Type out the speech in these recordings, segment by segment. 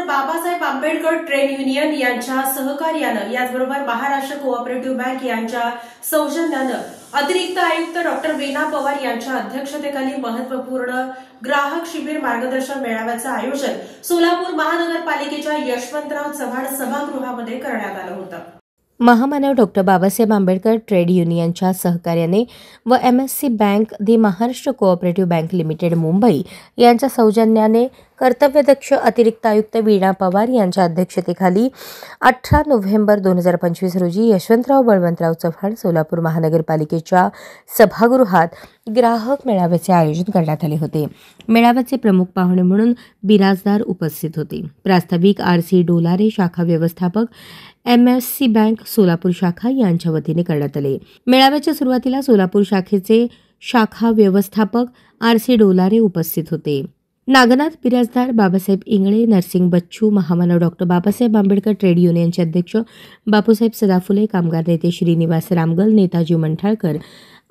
Babasaheb Ambedkar trade union यांच्या सहकार्यानं याचबरोबर महाराष्ट्र कोऑपरेटिव्ह बँक यांच्या सौजन्यानं अतिरिक्त आयुक्त डॉक्टर वीणा पवार यांच्या अध्यक्षतेखाली महत्वपूर्ण ग्राहक शिबिर मार्गदर्शन मेळाव्याचं आयोजन सोलापूर महानगरपालिकेच्या यशवंतराव चव्हाण सभागृहामध्ये करण्यात आलं होतं। महामानव डॉक्टर बाबासाहेब आंबेडकर ट्रेड युनियनच्या सहकार्याने व MSC bank the Maharashtra cooperative bank limited Mumbai यांच्या सौजन्याने कर्तव्यदक्ष अतिरिक्त आयुक्त वीणा पवार यांच्या अध्यक्षतेखाली 18 नोव्हेंबर 2025 रोजी यशवंतराव बळवंतराव चव्हाण सोलापूर महानगरपालिकेच्या सभागृहात ग्राहक मेळाव्याचे आयोजन करण्यात आले होते। मेळाव्याचे प्रमुख पाहुणे म्हणून बिराजदार उपस्थित होते। प्रास्ताविक RC डोलारे शाखा व्यवस्थापक MSC बँक सोलापूर शाखा यांच्या वतीने करण्यात आले। मेळाव्याच्या सुरुवातीला सोलापूर शाखेचे शाखा व्यवस्थापक RC डोलारे उपस्थित होते। नागनाथ बिराजदार, बाबासाहेब इंगळे, नरसिंग बच्चू, महामानव डॉक्टर बाबासाहेब आंबेडकर ट्रेड युनियनचे अध्यक्ष बापूसाहेब सदाफुले, कामगार नेते श्रीनिवास रामगल, नेताजी मंठाळकर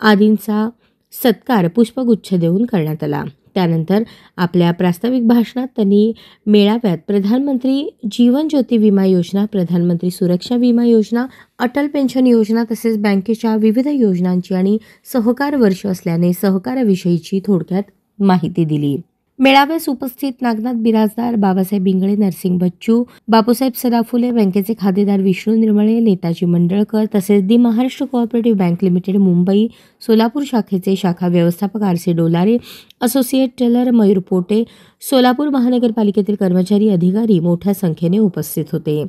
आदींचा सत्कार पुष्पगुच्छ देऊन करण्यात आला। त्यानंतर आपल्या प्रास्ताविक भाषणात त्यांनी मेळाव्यात प्रधानमंत्री जीवन ज्योती विमा योजना, प्रधानमंत्री सुरक्षा विमा योजना, अटल पेन्शन योजना तसेच बँकेच्या विविध योजनांची आणि सहकार वर्ष असल्याने सहकाराविषयीची थोडक्यात माहिती दिली। मेळाव्यास उपस्थित नागनाथ बिराजदार, बाबासाहेब इंगळे, नरसिंग बच्चू, बापूसाहेब सदाफुले, बँकेचे खातेदार विष्णू निर्मळे, नेताजी मंडळकर तसेच the Maharashtra cooperative bank limited Mumbai Solapur शाखेचे शाखा व्यवस्थापक RC Dolare, associate teller Mayur Pote, Solapur महानगरपालिकेतील कर्मचारी अधिकारी मोठ्या संख्येने उपस्थित होते।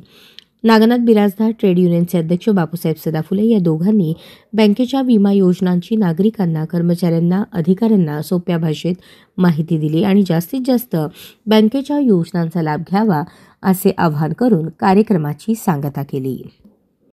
नागनाथ बिराजदार ट्रेड युनियनचे अध्यक्ष बापूसाहेब सदाफुले या दोघांनी बँकेच्या विमा योजनांची नागरिकांना, कर्मचाऱ्यांना, अधिकाऱ्यांना सोप्या भाषेत माहिती दिली आणि जास्तीत जास्त बँकेच्या योजनांचा लाभ घ्यावा असे आवाहन करून कार्यक्रमाची सांगता केली।